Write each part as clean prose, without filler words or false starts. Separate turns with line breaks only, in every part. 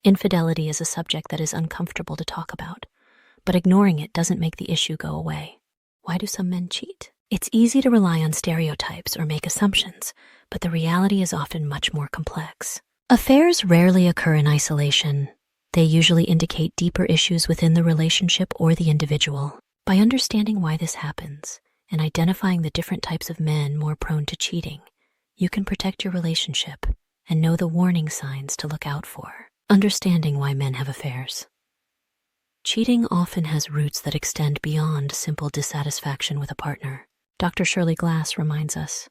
Infidelity is a subject that is uncomfortable to talk about, but ignoring it doesn't make the issue go away. Why do some men cheat? It's easy to rely on stereotypes or make assumptions, but the reality is often much more complex. Affairs rarely occur in isolation. They usually indicate deeper issues within the relationship or the individual. By understanding why this happens and identifying the different types of men more prone to cheating, you can protect your relationship and know the warning signs to look out for. Understanding why men have affairs. Cheating often has roots that extend beyond simple dissatisfaction with a partner. Dr. Shirley Glass reminds us,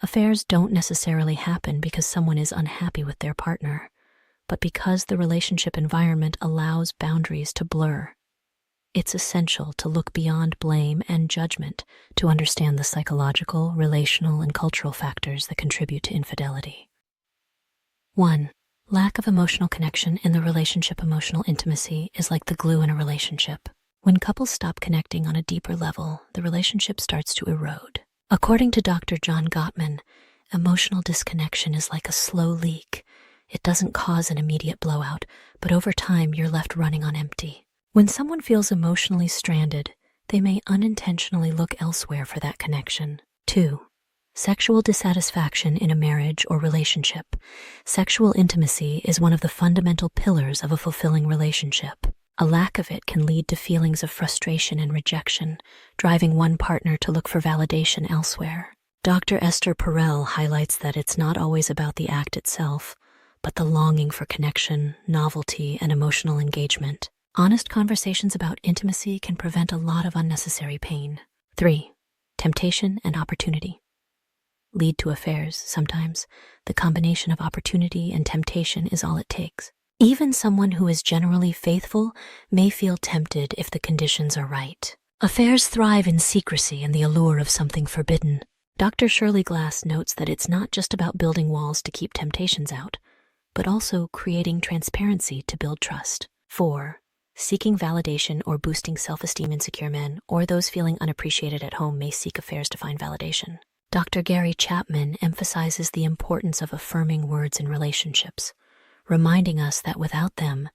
affairs don't necessarily happen because someone is unhappy with their partner, but because the relationship environment allows boundaries to blur. It's essential to look beyond blame and judgment to understand the psychological, relational, and cultural factors that contribute to infidelity. 1. Lack of emotional connection in the relationship. Emotional intimacy is like the glue in a relationship. When couples stop connecting on a deeper level, the relationship starts to erode. According to Dr. John Gottman, emotional disconnection is like a slow leak. It doesn't cause an immediate blowout, but over time you're left running on empty. When someone feels emotionally stranded, they may unintentionally look elsewhere for that connection. 2. Sexual dissatisfaction in a marriage or relationship. Sexual intimacy is one of the fundamental pillars of a fulfilling relationship. A lack of it can lead to feelings of frustration and rejection, driving one partner to look for validation elsewhere. Dr. Esther Perel highlights that it's not always about the act itself, but the longing for connection, novelty, and emotional engagement. Honest conversations about intimacy can prevent a lot of unnecessary pain. 3. Temptation and opportunity lead to affairs. Sometimes the combination of opportunity and temptation is all it takes. Even someone who is generally faithful may feel tempted if the conditions are right. Affairs thrive in secrecy and the allure of something forbidden. Dr. Shirley Glass notes that it's not just about building walls to keep temptations out, but also creating transparency to build trust. 4. Seeking validation or boosting self-esteem. Insecure men or those feeling unappreciated at home may seek affairs to find validation. Dr. Gary Chapman emphasizes the importance of affirming words in relationships, reminding us that without them,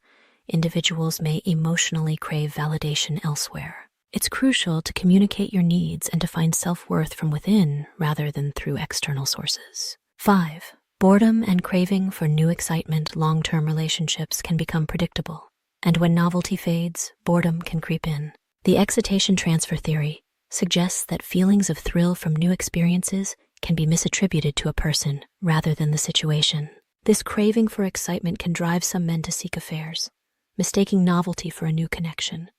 individuals may emotionally crave validation elsewhere. It's crucial to communicate your needs and to find self-worth from within rather than through external sources. 5. Boredom and craving for new excitement. Long-term relationships can become predictable, and when novelty fades, boredom can creep in. The excitation transfer theory suggests that feelings of thrill from new experiences can be misattributed to a person rather than the situation. This craving for excitement can drive some men to seek affairs, mistaking novelty for a new connection.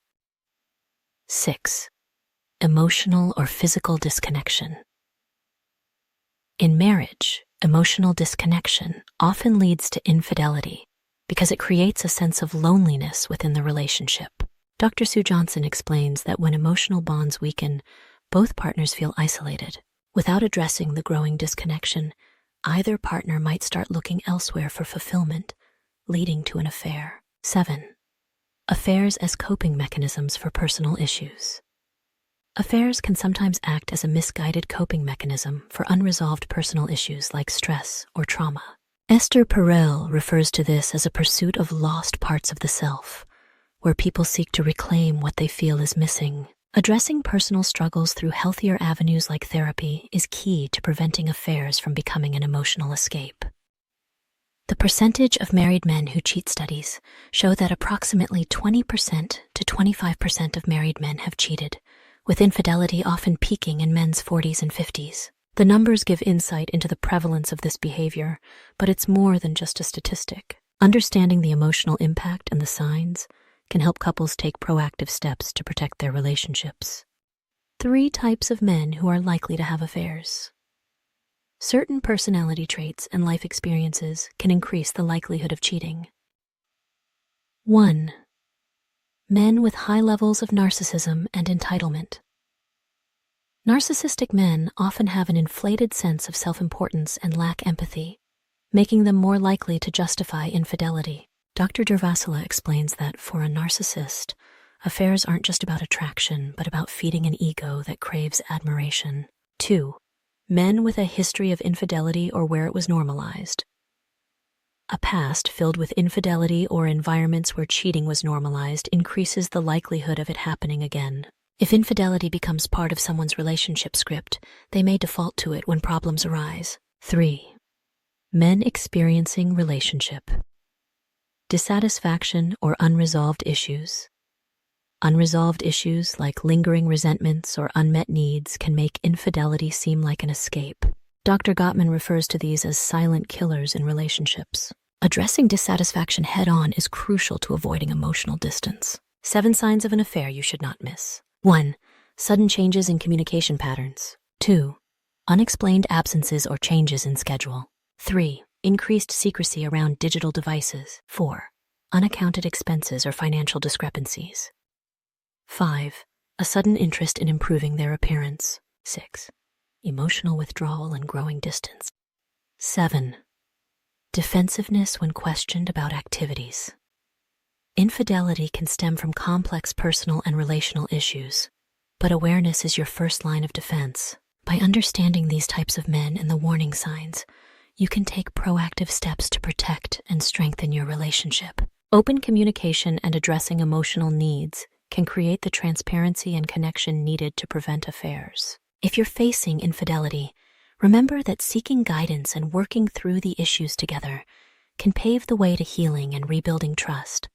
6. Emotional or physical disconnection. In marriage, emotional disconnection often leads to infidelity because it creates a sense of loneliness within the relationship. Dr. Sue Johnson explains that when emotional bonds weaken, both partners feel isolated. Without addressing the growing disconnection, either partner might start looking elsewhere for fulfillment, leading to an affair. 7. Affairs as coping mechanisms for personal issues. Affairs can sometimes act as a misguided coping mechanism for unresolved personal issues like stress or trauma. Esther Perel refers to this as a pursuit of lost parts of the self, where people seek to reclaim what they feel is missing. Addressing personal struggles through healthier avenues like therapy is key to preventing affairs from becoming an emotional escape. The percentage of married men who cheat studies show that approximately 20% to 25% of married men have cheated, with infidelity often peaking in men's 40s and 50s. The numbers give insight into the prevalence of this behavior, but it's more than just a statistic. Understanding the emotional impact and the signs can help couples take proactive steps to protect their relationships. 3 types of men who are likely to have affairs. Certain personality traits and life experiences can increase the likelihood of cheating. 1. Men with high levels of narcissism and entitlement. Narcissistic men often have an inflated sense of self-importance and lack empathy, making them more likely to justify infidelity. Dr. Durvasula explains that for a narcissist, affairs aren't just about attraction, but about feeding an ego that craves admiration. 2. Men with a history of infidelity or where it was normalized. A past filled with infidelity or environments where cheating was normalized increases the likelihood of it happening again. If infidelity becomes part of someone's relationship script, they may default to it when problems arise. 3. Men experiencing relationship dissatisfaction or unresolved issues. Unresolved issues like lingering resentments or unmet needs can make infidelity seem like an escape. Dr. Gottman refers to these as silent killers in relationships. Addressing dissatisfaction head-on is crucial to avoiding emotional distance. 7 signs of an affair you should not miss. 1. Sudden changes in communication patterns. 2. Unexplained absences or changes in schedule. 3. Increased secrecy around digital devices. 4. Unaccounted expenses or financial discrepancies. 5. A sudden interest in improving their appearance. 6. Emotional withdrawal and growing distance. 7. Defensiveness when questioned about activities. Infidelity can stem from complex personal and relational issues, but awareness is your first line of defense. By understanding these types of men and the warning signs, you can take proactive steps to protect and strengthen your relationship. Open communication and addressing emotional needs can create the transparency and connection needed to prevent affairs. If you're facing infidelity, remember that seeking guidance and working through the issues together can pave the way to healing and rebuilding trust.